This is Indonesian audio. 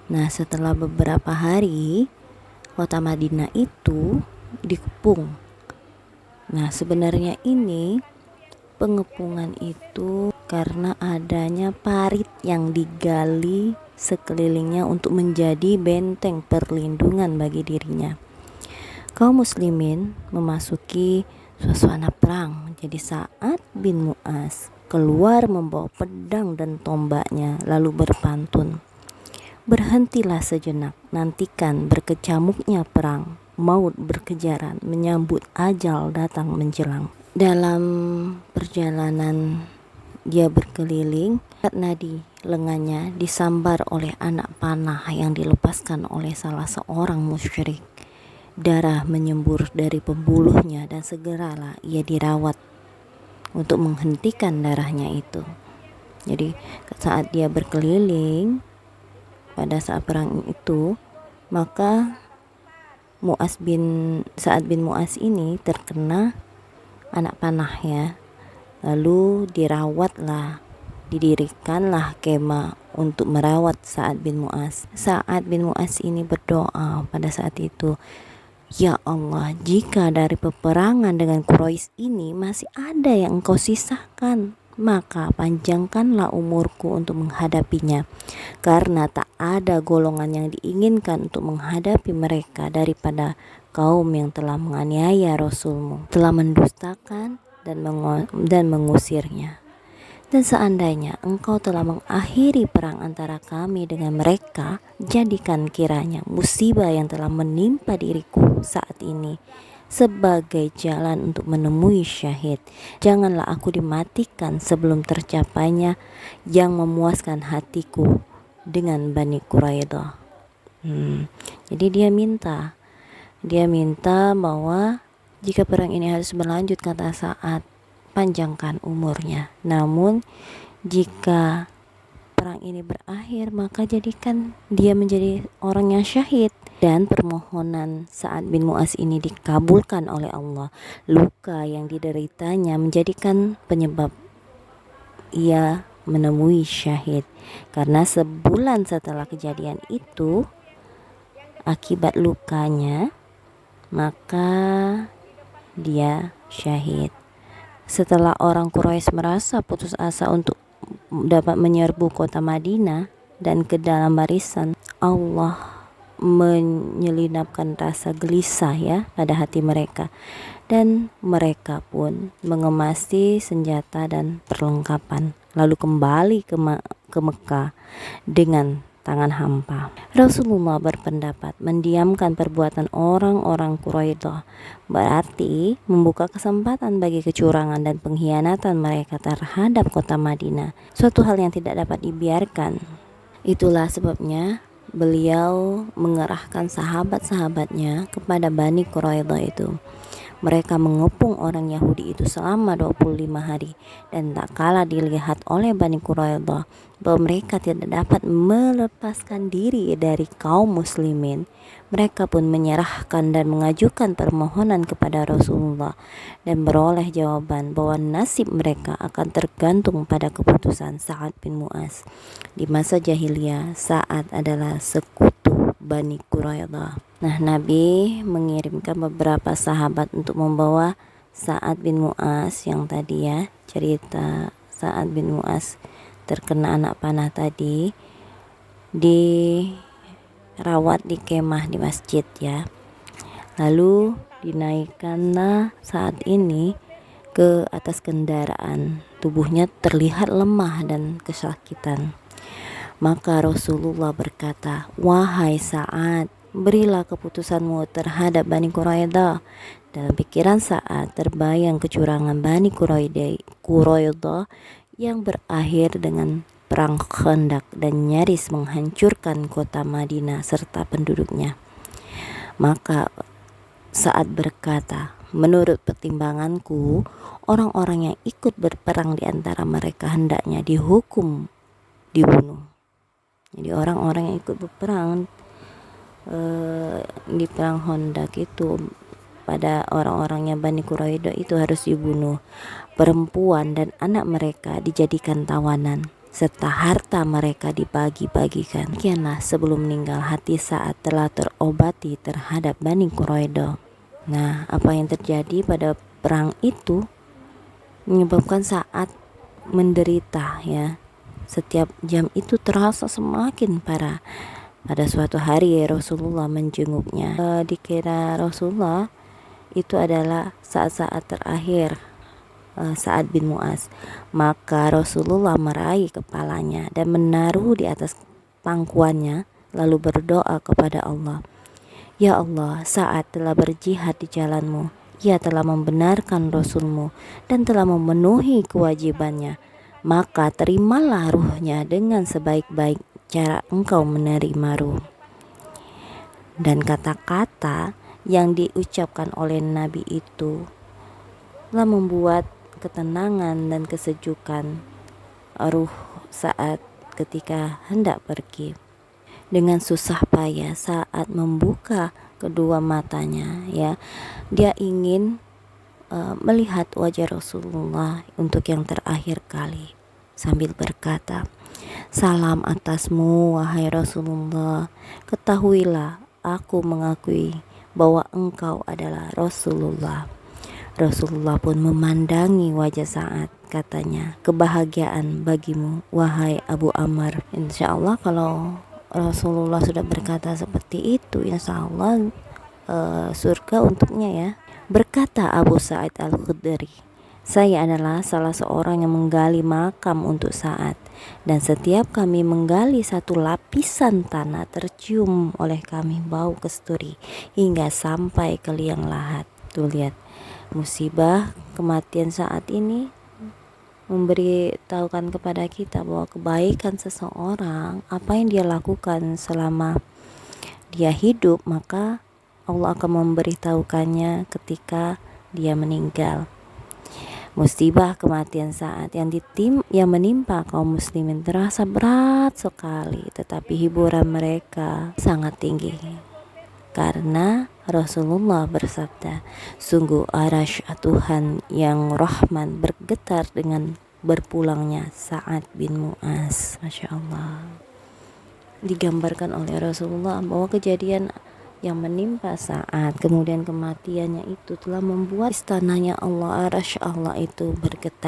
Nah, setelah beberapa hari, kota Madinah itu dikepung. Nah, sebenarnya ini pengepungan itu karena adanya parit yang digali sekelilingnya untuk menjadi benteng perlindungan bagi dirinya. Kaum muslimin memasuki suasana perang. Jadi Sa'ad bin Mu'az keluar membawa pedang dan tombaknya lalu berpantun, "Berhentilah sejenak, nantikan berkecamuknya perang, maut berkejaran, menyambut ajal datang menjelang." Dalam perjalanan dia berkeliling, nadi lengannya disambar oleh anak panah yang dilepaskan oleh salah seorang musyrik. Darah menyembur dari pembuluhnya dan segeralah ia dirawat untuk menghentikan darahnya itu. Jadi saat dia berkeliling pada saat perang itu, maka Sa'ad bin Mu'az ini terkena anak panah ya. Lalu didirikanlah kemah untuk merawat Sa'ad bin Mu'az. Sa'ad bin Mu'az ini berdoa pada saat itu, "Ya Allah, jika dari peperangan dengan Quraisy ini masih ada yang Engkau sisakan, maka panjangkanlah umurku untuk menghadapinya, karena tak ada golongan yang diinginkan untuk menghadapi mereka daripada kaum yang telah menganiaya Rasulmu, telah mendustakan dan mengusirnya. Dan seandainya Engkau telah mengakhiri perang antara kami dengan mereka, jadikan kiranya musibah yang telah menimpa diriku saat ini sebagai jalan untuk menemui syahid. Janganlah aku dimatikan sebelum tercapainya yang memuaskan hatiku dengan Bani Quraidah." Jadi dia minta bahwa jika perang ini harus berlanjut, kata Sa'ad, panjangkan umurnya. Namun jika perang ini berakhir, maka jadikan dia menjadi orang yang syahid. Dan permohonan Sa'ad bin Mu'az ini dikabulkan oleh Allah. Luka yang dideritanya menjadikan penyebab ia menemui syahid. Karena sebulan setelah kejadian itu, akibat lukanya, maka dia syahid. Setelah orang Quraisy merasa putus asa untuk dapat menyerbu kota Madinah dan ke dalam barisan, Allah menyelinapkan rasa gelisah ya pada hati mereka, dan mereka pun mengemasi senjata dan perlengkapan lalu kembali ke Mekah dengan tangan hampa. Rasulullah berpendapat mendiamkan perbuatan orang-orang Quraidah berarti membuka kesempatan bagi kecurangan dan pengkhianatan mereka terhadap kota Madinah, suatu hal yang tidak dapat dibiarkan. Itulah sebabnya beliau mengerahkan sahabat-sahabatnya kepada Bani Quraidah itu. Mereka mengepung orang Yahudi itu selama 25 hari, dan tak kalah dilihat oleh Bani Quraidah bahwa mereka tidak dapat melepaskan diri dari kaum muslimin. Mereka pun menyerahkan dan mengajukan permohonan kepada Rasulullah dan beroleh jawaban bahwa nasib mereka akan tergantung pada keputusan Sa'ad bin Mu'az. Di masa jahiliyah, Sa'ad adalah sekutu Bani Quraidah. Nah, Nabi mengirimkan beberapa sahabat untuk membawa Sa'ad bin Mu'az yang tadi ya, cerita Sa'ad bin Mu'az terkena anak panah tadi, dirawat di kemah di masjid ya. Lalu dinaikkanlah saat ini ke atas kendaraan. Tubuhnya terlihat lemah dan kesakitan. Maka Rasulullah berkata, "Wahai Sa'ad, berilah keputusanmu terhadap Bani Quraidah." Dalam pikiran Sa'ad terbayang kecurangan Bani Quraidah yang berakhir dengan perang Khandaq dan nyaris menghancurkan kota Madinah serta penduduknya. Maka Sa'ad berkata, "Menurut pertimbanganku, orang-orang yang ikut berperang di antara mereka hendaknya dihukum dibunuh." Jadi orang-orang yang ikut berperang di perang Khandaq itu, pada orang-orangnya Bani Quraidah itu harus dibunuh. Perempuan dan anak mereka dijadikan tawanan. serta harta mereka dibagi-bagikan. Demikianlah sebelum meninggal hati Sa'ad telah terobati terhadap Bani Quraidah. Nah, apa yang terjadi pada perang itu menyebabkan Sa'ad menderita ya. Setiap jam itu terasa semakin parah. Pada suatu hari Rasulullah menjenguknya. Dikira Rasulullah itu adalah saat-saat terakhir Sa'ad bin Mu'az. Maka Rasulullah meraih kepalanya dan menaruh di atas pangkuannya, lalu berdoa kepada Allah. Ya Allah, Sa'ad telah berjihad di jalanmu. Ia telah membenarkan Rasulmu dan telah memenuhi kewajibannya. Maka terimalah ruhnya dengan sebaik-baik cara engkau menerima ruh. Dan kata-kata yang diucapkan oleh Nabi itu telah membuat ketenangan dan kesejukan ruh Sa'ad ketika hendak pergi. Dengan susah payah Sa'ad membuka kedua matanya ya. Dia ingin melihat wajah Rasulullah untuk yang terakhir kali sambil berkata, salam atasmu wahai Rasulullah, ketahuilah aku mengakui bahwa engkau adalah Rasulullah. Rasulullah pun memandangi wajah Sa'ad, katanya, kebahagiaan bagimu wahai Abu Ammar. Insya Allah kalau Rasulullah sudah berkata seperti itu, insya Allah surga untuknya ya. Berkata Abu Sa'id Al-Khudri, saya adalah salah seorang yang menggali makam untuk Sa'ad, dan setiap kami menggali satu lapisan tanah tercium oleh kami bau kesturi hingga sampai ke liang lahat. Tuh lihat, musibah kematian Sa'ad ini memberitahukan kepada kita bahwa kebaikan seseorang, apa yang dia lakukan selama dia hidup, maka Allah akan memberitahukannya ketika dia meninggal. Musibah kematian Sa'ad yang menimpa kaum muslimin terasa berat sekali, tetapi hiburan mereka sangat tinggi. Karena Rasulullah bersabda, sungguh arasy Tuhan yang Rahman bergetar dengan berpulangnya Sa'ad bin Mu'az. Masya Allah. Digambarkan oleh Rasulullah bahwa kejadian yang menimpa Sa'ad, kemudian kematiannya itu telah membuat istananya Allah, arasy Allah itu bergetar.